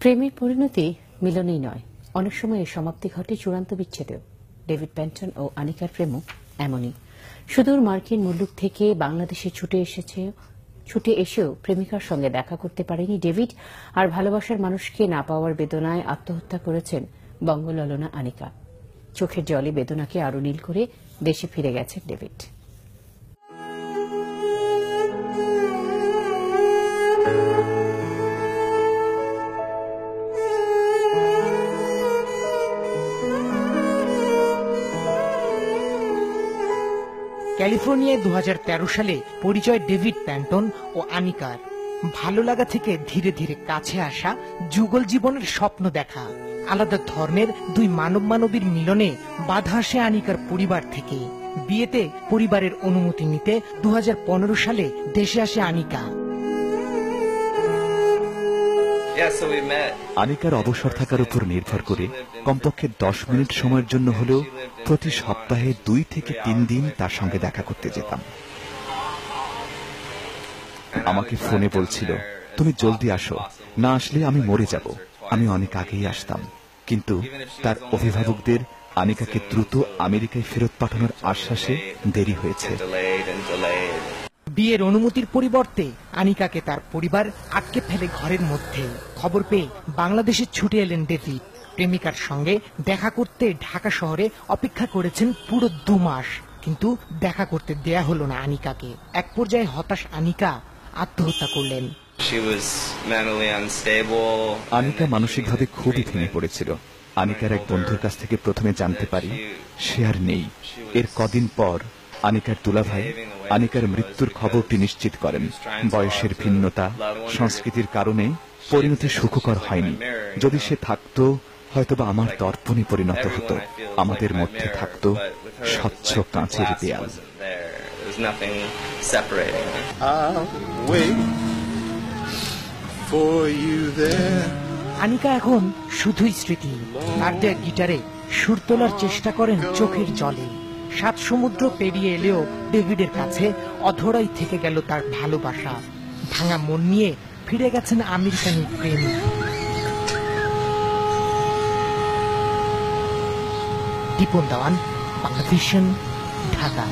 প্রেমের পরিণতি মিলনই নয়, অনেক সময় এর সমাপ্তি ঘটে চূড়ান্ত বিচ্ছেদেও। ডেভিড প্যান্টন ও আনিকার প্রেমও এমনই। সুদূর মার্কিন মুলুক থেকে বাংলাদেশে ছুটে এসেও প্রেমিকার সঙ্গে দেখা করতে পারেনি ডেভিড। আর ভালোবাসার মানুষকে না পাওয়ার বেদনায় আত্মহত্যা করেছেন বঙ্গললনা আনিকা। চোখের জলে বেদনাকে আরো নীল করে দেশে ফিরে গেছেন ডেভিড। ক্যালিফোর্নিয়ায় 2013 সালে পরিচয় ডেভিড প্যান্টন ও আনিকার। ভালো লাগা থেকে ধীরে ধীরে কাছে আসা, যুগল জীবনের স্বপ্ন দেখা। আলাদা ধর্মের দুই মানবীর মিলনে বাধা আসে আনিকার পরিবার থেকে। বিয়েতে পরিবারের অনুমতি নিতে 2015 সালে দেশে আসে আনিকা। আনিকার অবসর থাকার উপর নির্ভর করে কমপক্ষে 10 মিনিট সময়ের জন্য হলেও প্রতি সপ্তাহে 2 থেকে 3 দিন তার সঙ্গে দেখা করতে যেতাম। আমাকে ফোনে বলছিল, তুমি জলদি আসো, না আসলে আমি মরে যাব। আমি অনেক আগেই আসতাম, কিন্তু তার অভিভাবকদের আনিকাকে দ্রুত আমেরিকায় ফেরত পাঠানোর আশ্বাসে দেরি হয়েছে। বিয়ের অনুমতির পরিবর্তে আনিকাকে তার পরিবার আটকে ফেলে ঘরের মধ্যে। খবর পেয়ে বাংলাদেশে ছুটে এলেন ডেভিড। প্রেমিকার সঙ্গে দেখা করতে ঢাকা শহরে অপেক্ষা করেছেন পুরো 2 মাস, কিন্তু দেখা করতে দেয়া হলো না আনিকাকে। এক পর্যায়ে হতাশ আনিকা আত্মহত্যা করলেন। আনিকা মানসিকভাবে খুবই ভেঙে পড়েছিল। আনিকার এক বন্ধুর কাছ থেকে প্রথমে জানতে পারি সে আর নেই। এর কদিন পর আনিকার দুলাভাই আনিকার মৃত্যুর খবরটি নিশ্চিত করেন। বয়সের ভিন্নতা, সংস্কৃতির কারণে পরিণতি সুখকর হয়নি। যদি সে থাকতো হয়তোবা আমার দর্পণে পরিণত হতো। আমাদের মধ্যে থাকতো স্বচ্ছ কাঁচের দেয়াল। আনিকা এখন শুধুই স্মৃতি। তার দেয়া গিটারে সুর তোলার চেষ্টা করেন চোখের জলে। 7 সমুদ্র পেরিয়ে এলেও ডেভিডের কাছে অধরাই থেকে গেল তার ভালোবাসা। ভাঙা মন নিয়ে ফিরে গেছেন আমেরিকান প্রেমিক। দীপন দেওয়ান, বাংলাদেশ, ঢাকা।